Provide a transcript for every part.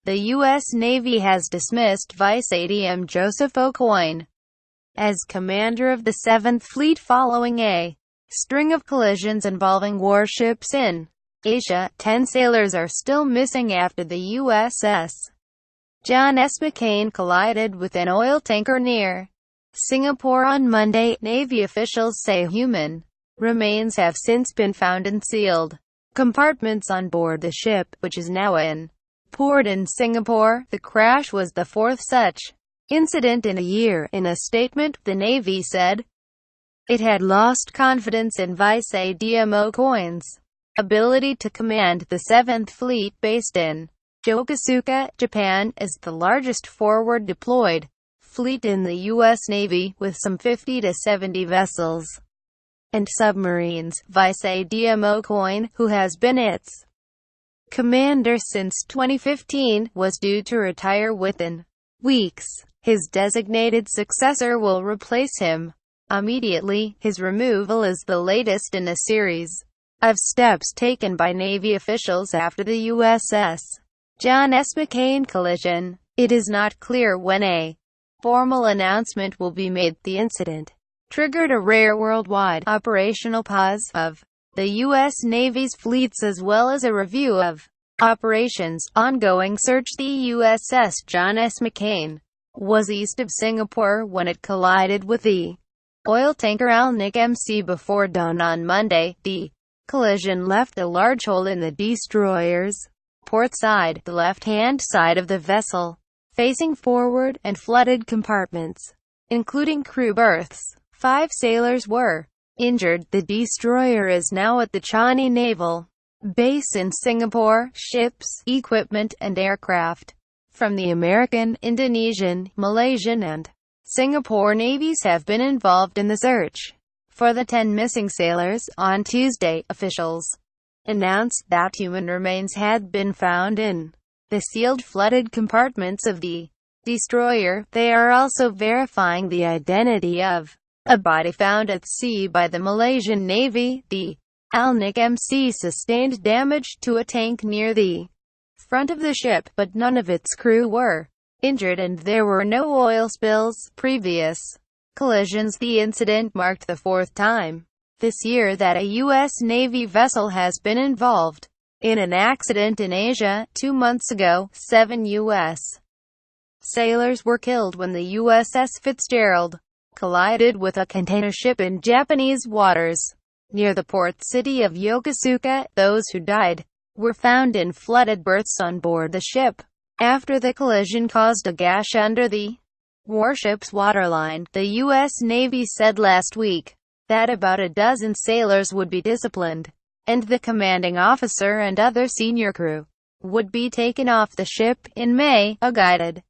The U.S. Navy has dismissed Vice Admiral Joseph Aucoin as commander of the 7th Fleet following a string of collisions involving warships in Asia. 10 sailors are still missing after the USS John S. McCain collided with an oil tanker near Singapore on Monday. Navy officials say human remains have since been found in sealed compartments on board the ship, which is now in port in Singapore. The crash was the fourth such incident in a year. In a statement, the Navy said it had lost confidence in Vice Admiral Aucoin's ability to command the 7th Fleet based in Yokosuka, Japan, as the largest forward deployed fleet in the U.S. Navy, with some 50 to 70 vessels and submarines. Vice Admiral Aucoin, who has been its commander since 2015, was due to retire within weeks. His designated successor will replace him immediately. His removal is the latest in a series of steps taken by Navy officials after the USS John S. McCain collision. It is not clear when a formal announcement will be made. The incident triggered a rare worldwide operational pause of the U.S. Navy's fleets, as well as a review of operations. Ongoing search. The USS John S. McCain was east of Singapore when it collided with the oil tanker MC before dawn on Monday. The collision left a large hole in the destroyer's port side, the left-hand side of the vessel, facing forward, and flooded compartments, including crew berths. 5 sailors were injured. The destroyer is now at the Changi Naval Base in Singapore. Ships, equipment, and aircraft from the American, Indonesian, Malaysian, and Singapore navies have been involved in the search for the 10 missing sailors. On Tuesday, officials announced that human remains had been found in the sealed, flooded compartments of the destroyer. They are also verifying the identity of a body found at sea by the Malaysian Navy. The MC sustained damage to a tank near the front of the ship, but none of its crew were injured and there were no oil spills. Previous collisions. The incident marked the 4th time this year that a U.S. Navy vessel has been involved in an accident in Asia. 2 months ago, 7 U.S. sailors were killed when the USS Fitzgerald collided with a container ship in Japanese waters near the port city of Yokosuka. Those who died were found in flooded berths on board the ship after the collision caused a gash under the warship's waterline. The U.S. Navy said last week that about a dozen sailors would be disciplined, and the commanding officer and other senior crew would be taken off the ship. In May, a guided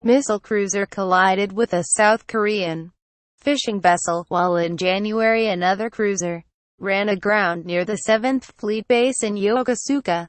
missile cruiser collided with a South Korean fishing vessel, while in January another cruiser ran aground near the 7th Fleet base in Yokosuka.